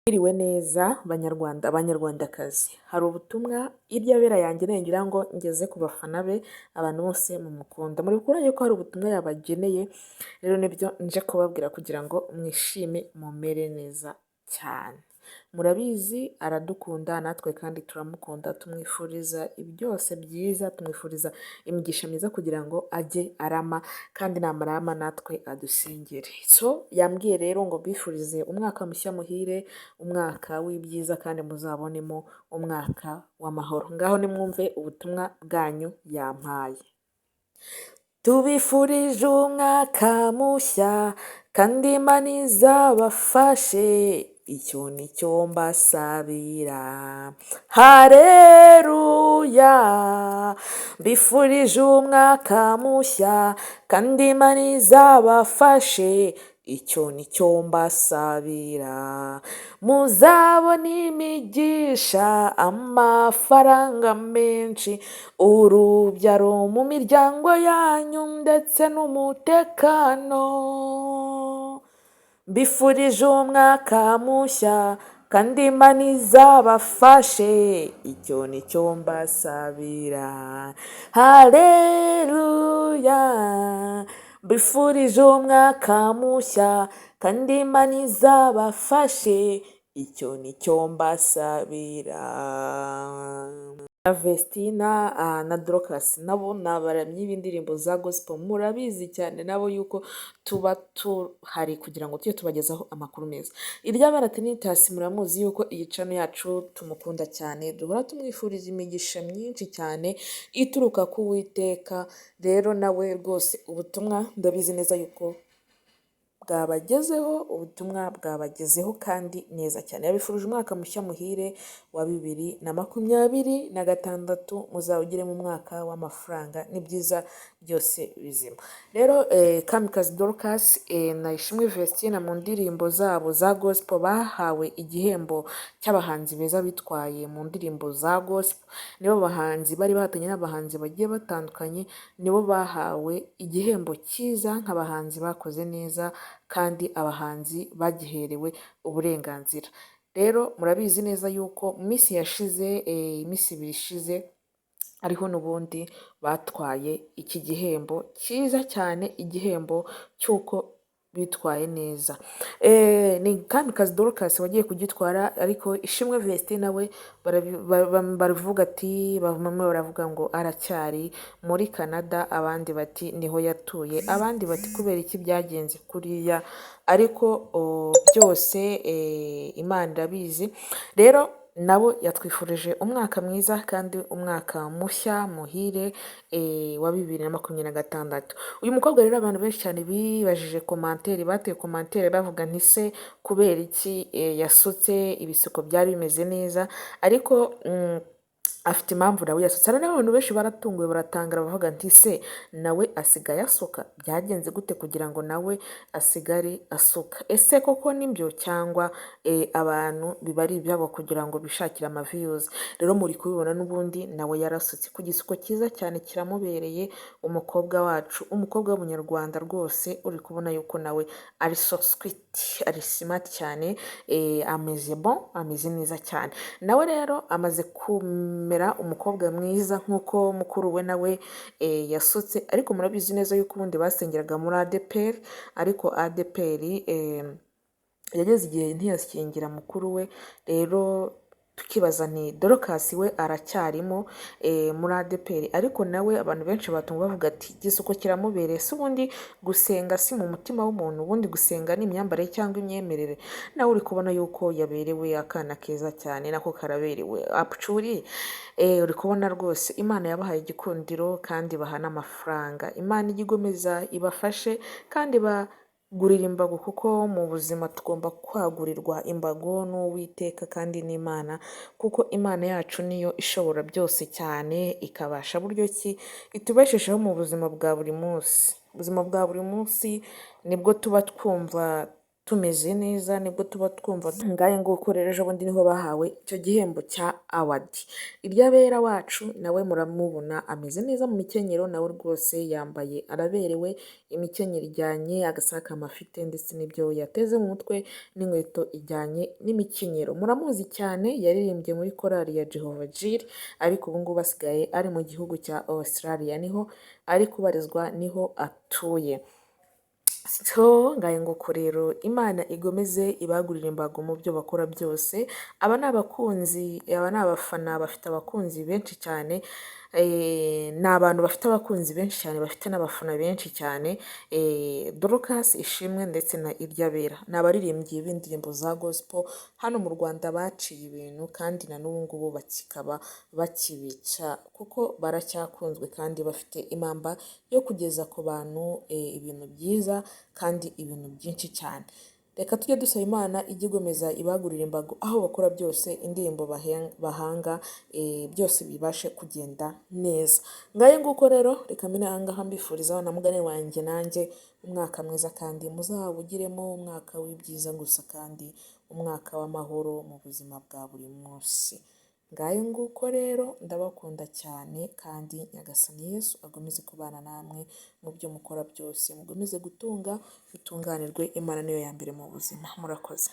Mwiriwe neza banyarwanda banyarwandakazi, hari ubutumwa irya bera yanjye ngira ngo ngeze ku bafana be, abantu bose mumukunda muri kubona yuko hari ubutumwa yabageneye, rero nibyo nje kubabwira kugira ngo mwishime mumere neza cyane. Murabizi aradukunda natwe kandi turamukunda, tumwifuriza byose byiza, tumwifuriza imigisha myiza kugira ngo ajye arama kandi namarama natwe adusengere. So yambwiye rero ngo bifurize umwaka mushya muhire, umwaka w'ibyiza kandi muzabonemo umwaka w'amahoro. Ngaho nimwumve ubutumwa bwanyu yampaye. Tubifurije umwaka mushya kandi Imana izabafashe, icyo nicyo mbasabira. Hareruya! Mbifurije umwaka mushya kandi Imana izabafashe, icyo nicyo mbasabira. Muzabona imigisha, amafaranga menshi, urubyaro mu miryango yanyu ndetse n'umutekano. Mbifurije umwaka mushya kandi Imana izabafashe, icyo nicyo mbasabira. Haleluya! Mbifurije umwaka mushya kandi Imana izabafashe, icyo nicyo mbasabira. Vestina na Dorcas nabo ni abaramyi b'indirimbo za gospel, murabizi cyane nabo yuko tuba tuhari kugira ngo tujye tubagezaho amakuru meza. Irya bara Tinitasi muramuzi yuko iyi channel yacu tumukunda cyane, duhora tumwifuriza imigisha myinshi cyane ituruka ku Uwiteka. Rero nawe rwose ubutumwa ndabizi neza yuko bwabagezeho, ubutumwa bwabagezeho kandi neza cyane. Yabifurije umwaka mushya muhire wa 2026, muzawugire mu mwaka w'amafaranga n'ibyiza byose bizima. Rero Kamikazi Dorcas na Ishimwe Vestina mu ndirimbo zabo za gospel bahawe igihembo cy'abahanzi beza bitwaye mu ndirimbo za gospel. Nibo bahanzi bari bahatanye n'abahanzi bagiye batandukanye, nibo bahawe igihembo cyiza nk'abahanzi bakoze neza kandi abahanzi bagiherewe uburenganzira. Rero murabizi neza yuko iminsi yashize, iminsi 2 ishize, ariho n'ubundi batwaye iki gihembo cyiza cyane, igihembo cy'uko bitwaye neza. Ni Kamikazi Dorcas wagiye kugitwara, ariko Ishimwe Vestina we baravuga ati, bamwe baravuga ngo aracyari muri Canada, abandi bati niho yatuye, abandi bati kubera iki byagenze kuriya, ariko byose Imana irabizi. Rero nabo yatwifurije umwaka mwiza kandi umwaka mushya muhire wa 2026. Uyu mukobwa rero abantu benshi cyane bibajije komantere, bateye komantere bavuga nti se kubera iki yasutse ibisuko byari bimeze neza, ariko afite impamvu nawe yasutse. Hari n'abantu benshi baratunguwe baratangara bavuga nti se nawe asigaye asuka, byagenze gute kugira ngo nawe asigare asuka? Ese koko nibyo cyangwa abantu biba ari ibyabo kugira ngo bishakire amaviews? Rero muri kubibona n'ubundi nawe yarasutse ku gisuko cyiza cyane kiramubereye, umukobwa wacu, umukobwa w'umunyarwanda rwose, uri kubona yuko nawe ari so sweet, ari smart cyane, ameze bon, ameze neza cyane. Nawe rero amaze kumera umukobwa mwiza nk'uko mukuru we nawe yasutse, ariko murabizi neza yuko ubundi basengeraga muri ADPR, ariko ADPR yageze igihe ntiyashyingira mukuru we. Rero tukibaza ni Dorcas we aracyarimo muri ADPR, ariko nawe abantu benshi batunga bavuga ati igisuko kiramubereye. Se ubundi gusenga si mu mutima w'umuntu, ubundi gusenga ni imyambarire cyangwa imyemerere. Nawe uri kubona yuko yaberewe akana keza cyane, nako karaberewe apcuri. Uri kubona rwose Imana yabahaye igikundiro kandi baha n'amafaranga. Imana igomeza ibafashe kandi gurira imbago, kuko mu buzima tugomba kwagurirwa imbago n'Uwiteka kandi n'Imana, kuko Imana yacu niyo ishobora byose cyane, ikabasha buryo ki itubeshejeho mu buzima bwa buri munsi. Ubuzima bwa buri munsi nibwo tuba twumva tumeze neza, nibwo tuba twumva ngahe nguko rero ejo bundi niho bahawe icyo gihembo cya awadi. Iryabera wacu nawe muramubona ameze neza mu mikenyero, nawe rwose yambaye araberewe, imikenyero ijyanye, agasakama afite ndetse n'ibyo yateze mu mutwe n'inkweto ijyanye n'imikenyero. Muramuzi cyane, yaririmbye muri korali ya Jehova Jiri, ariko ubu ngubu asigaye ari mu gihugu cya Australia, niho ari kubarizwa, niho atuye. So ngaye nguko rero Imana igomeze ibagurire imbago mu byo bakora byose. Aba ni abakunzi, aba ni abafana bafite abakunzi benshi cyane. Ni abantu bafite abakunzi benshi cyane, bafite n'abafana benshi cyane. Dorcas Ishimwe ndetse na Iryabera ni abaririmbyi b'indirimbo za gospel hano mu Rwanda, baciye ibintu kandi na n'ubu ngubu bakikaba bakibica, kuko baracyakunzwe kandi bafite impamba yo kugeza ku bantu ibintu byiza kandi ibintu byinshi cyane. Reka tujye dusaba Imana ijye igomeza ibagurira imbago aho bakora byose, indirimbo bahanga byose bibashe kugenda neza. Ngaye nguko rero reka mbine aha ngaha mbifuriza na mugani wanjye nanjye umwaka mwiza, kandi muzawugiremo umwaka w'ibyiza gusa, kandi umwaka w'amahoro mu buzima bwa buri munsi. Ngayo nguko rero ndabakunda cyane, kandi Nyagasani Yesu agomeze kubana namwe mu byo mukora byose, mukomeze gutunga bitunganirwe. Imana niyo ya mbere mu buzima. Murakoze.